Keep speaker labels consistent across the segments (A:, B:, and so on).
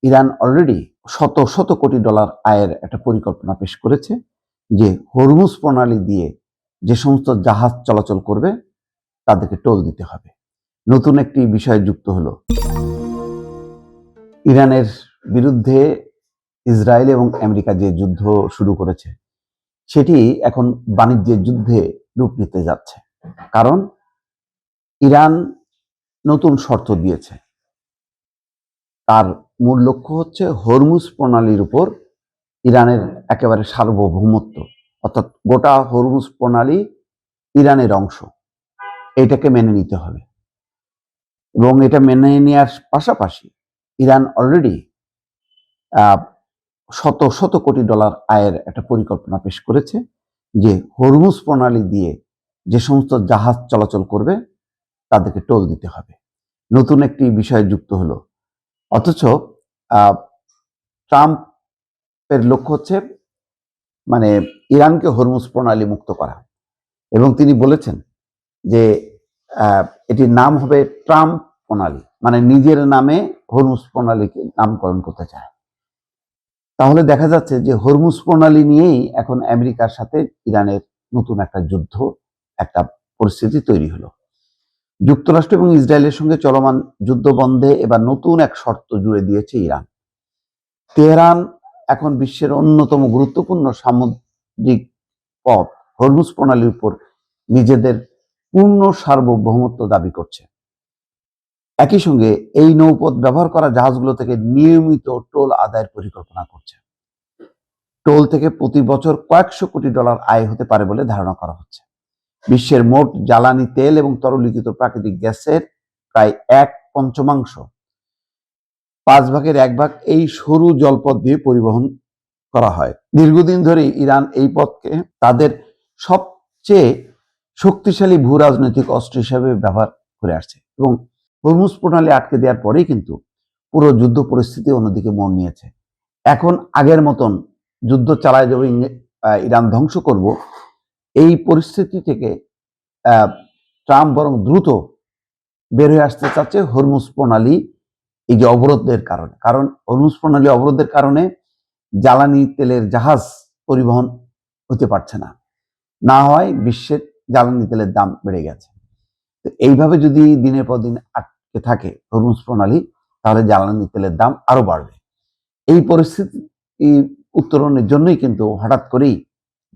A: Iran already শত শত কোটি ডলার আয়ের একটা পরিকল্পনা পেশ করেছে যে হরমুজ প্রণালী দিয়ে যে সমস্ত জাহাজ চলাচল করবে তাদেরকে টোল দিতে হবে। নতুন একটি বিষয় যুক্ত হলো, ইরানের বিরুদ্ধে ইসরায়েল এবং আমেরিকা যে যুদ্ধ শুরু করেছে সেটি এখন বাণিজ্যের যুদ্ধে রূপ নিতে যাচ্ছে। কারণ ইরান নতুন শর্ত দিয়েছে, তার মূল লক্ষ্য হচ্ছে হরমুজ প্রণালীর উপর ইরানের একেবারে সার্বভৌমত্ব, অর্থাৎ গোটা হরমুজ প্রণালী ইরানের অংশ, এটাকে মেনে নিতে হবে। এবং এটা মেনে নেওয়ার পাশাপাশি ইরান অলরেডি শত শত কোটি ডলার আয়ের একটা পরিকল্পনা পেশ করেছে যে হরমুজ প্রণালী দিয়ে যে সমস্ত জাহাজ চলাচল করবে তাদেরকে টোল দিতে হবে। নতুন একটি বিষয় যুক্ত হলো, অথচ ট্রাম্পের লক্ষ্য হচ্ছে মানে ইরানকে হরমুজ প্রণালী মুক্ত করা, এবং তিনি বলেছেন যে এটির নাম হবে ট্রাম্প প্রণালী, মানে নিজের নামে হরমুজ প্রণালীকে নামকরণ করতে চায়। তাহলে দেখা যাচ্ছে যে হরমুজ প্রণালী নিয়েই এখন আমেরিকার সাথে ইরানের নতুন একটা যুদ্ধ, একটা পরিস্থিতি তৈরি হলো। যুক্তরাষ্ট্র এবং ইসরায়েলের সঙ্গে চলমান যুদ্ধ বন্ধে এবার নতুন এক শর্ত জুড়ে দিয়েছে ইরান। তেহরান এখন বিশ্বের অন্যতম গুরুত্বপূর্ণ সামুদ্রিক পথ হরমুজ প্রণালীর উপর নিজেদের পূর্ণ সার্বভৌমত্ব দাবি করছে। একই সঙ্গে এই নৌপথ ব্যবহার করা জাহাজগুলো থেকে নিয়মিত টোল আদায়ের পরিকল্পনা করছে। টোল থেকে প্রতি বছর কয়েকশো কোটি ডলার আয় হতে পারে বলে ধারণা করা হচ্ছে। বিশ্বের মোট জ্বালানি তেল এবং তরলীকৃত প্রাকৃতিক গ্যাসের প্রায় 1/5, 1/5 এই সরু জলপথ দিয়ে পরিবহন করা হয়। দীর্ঘদিন ধরে ইরান এই পথকে তাদের সবচেয়ে শক্তিশালী ভূ রাজনৈতিক অস্ত্র হিসাবে ব্যবহার করে আসছে, এবং হরমুজ প্রণালী আটকে দেওয়ার পরেই কিন্তু পুরো যুদ্ধ পরিস্থিতি অন্যদিকে মোড় নিয়েছে। এখন আগের মতন যুদ্ধ চালায় যাবে, ইরান ধ্বংস করব, এই পরিস্থিতি থেকে ট্রাম্প বরং দ্রুত বের হয়ে আসতে চাচ্ছে হরমুজ প্রণালী এই যে অবরোধের কারণে। কারণ হরমুজ প্রণালী অবরোধের কারণে জ্বালানি তেলের জাহাজ পরিবহন হতে পারছে না, না হয় বিশ্বের জ্বালানি তেলের দাম বেড়ে গেছে। তো এইভাবে যদি দিনের পর দিন আটকে থাকে হরমুজ প্রণালী, তাহলে জ্বালানি তেলের দাম আরো বাড়বে। এই পরিস্থিতি উত্তরণের জন্যই কিন্তু হঠাৎ করেই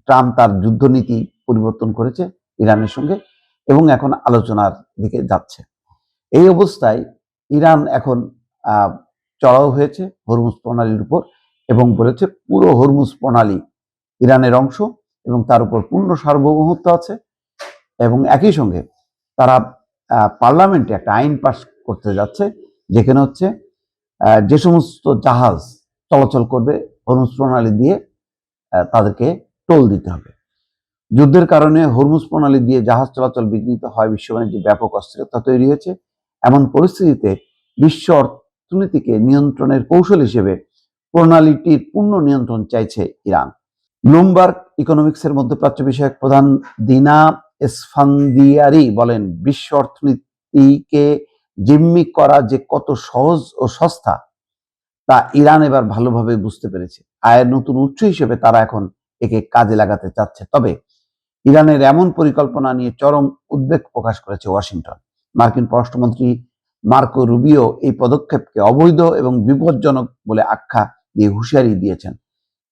A: ট্রাম্প তার যুদ্ধনীতি পরিবর্তন করেছে ইরানের সঙ্গে, এবং এখন আলোচনার দিকে যাচ্ছে। এই অবস্থায় ইরান এখন চড়াও হয়েছে হরমুজ প্রণালীর উপর এবং বলেছে পুরো হরমুজ প্রণালী ইরানের অংশ এবং তার উপর পূর্ণ সার্বভৌমত্ব আছে। এবং একই সঙ্গে তারা পার্লামেন্টে একটা আইন পাস করতে যাচ্ছে, যেখানে হচ্ছে যে সমস্ত জাহাজ চলাচল করবে হরমুজ প্রণালী দিয়ে তাদেরকে টোল দিতে হবে। যুদ্ধের কারণে হরমুজ প্রণালী দিয়ে জাহাজ চলাচল বিঘ্নিত হয়, বিশ্ব বাণিজ্যে ব্যাপক অস্থিরতা তৈরি হয়েছে। এমন পরিস্থিতিতে বিশ্ব অর্থনীতিকে নিয়ন্ত্রণের কৌশল হিসেবে প্রণালীটির পূর্ণ নিয়ন্ত্রণ চাইছে ইরান। ব্লুমবার্গ ইকোনমিক্সের মধ্যপ্রাচ্য বিষয়ক প্রধান দিনা এসফান্দিয়ারি বলেন, বিশ্ব অর্থনীতিকে জিম্মি করা যে কত সহজ ও সস্তা তা ইরান এবার ভালোভাবে বুঝতে পেরেছে। আয়ের নতুন উৎস হিসেবে তারা এখন একে কাজে লাগাতে চাচ্ছে। তবে ইরানের এমন পরিকল্পনা নিয়ে চরম উদ্বেগ প্রকাশ করেছে ওয়াশিংটন। মার্কিন পররাষ্ট্রমন্ত্রী মার্কো রুবিও এই পদক্ষেপকে অবৈধ এবং বিপজ্জনক বলে আখ্যা দিয়ে হুঁশিয়ারি দিয়েছেন।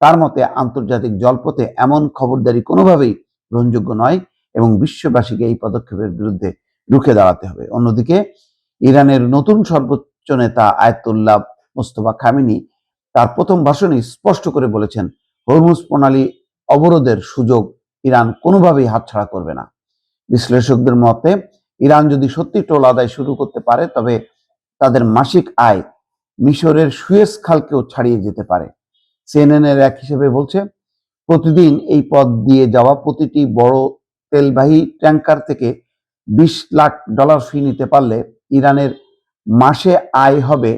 A: তার মতে আন্তর্জাতিক জলপথে এমন খবরদারি কোনোভাবেই গ্রহণযোগ্য নয় এবং বিশ্ববাসীকে এই পদক্ষেপের বিরুদ্ধে রুখে দাঁড়াতে হবে। অন্যদিকে ইরানের নতুন সর্বোচ্চ নেতা আয়াতুল্লাহ মোস্তফা খামেনি তার প্রথম ভাষণে স্পষ্ট করে বলেছেন, হরমুজ প্রণালী অবরোধের সুযোগ ইরান কোনোভাবেই হাতছাড়া করবে না। বিশ্লেষকদের মতে ইরান যদি সত্যি টোল আদায় শুরু করতে পারে, তবে তাদের মাসিক আয় মিশরের সুয়েজ খালকেও ছাড়িয়ে যেতে পারে। সিএনএন এর এক হিসেবে বলছে, প্রতিদিন এই পথ দিয়ে যাওয়া প্রতিটি বড় তেলবাহী ট্যাঙ্কার থেকে $20 লাখ ফি নিতে পারলে ইরানের মাসে আয় হবে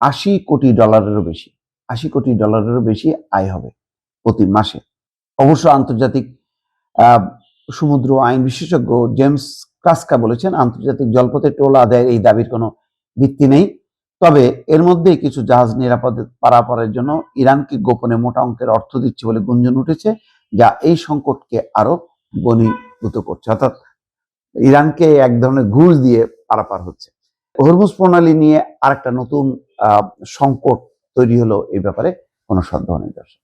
A: $80 কোটি বেশি। $80 কোটি বেশি আয় হবে প্রতি মাসে। অবশ্য আন্তর্জাতিক সমুদ্র আইন বিশেষজ্ঞ জেমস ক্রাস্কা বলেছেন, আন্তর্জাতিক জলপথে টোল আদায়ের এই দাবির কোনো ভিত্তি নেই। তবে এর মধ্যেই কিছু জাহাজ নিরাপদে পারাপারের জন্য ইরানকে গোপনে মোটা অঙ্কের অর্থ দিচ্ছে বলে গুঞ্জন উঠেছে, যা এই সংকটকে আরো ঘনীভূত করছে। অর্থাৎ ইরানকে এক ধরনের ঘুষ দিয়ে পারাপার হচ্ছে। হরমুজ প্রণালী নিয়ে আরেকটা নতুন সংকট তৈরি হলো, এই ব্যাপারে কোনো সন্দেহ নেই দর্শক।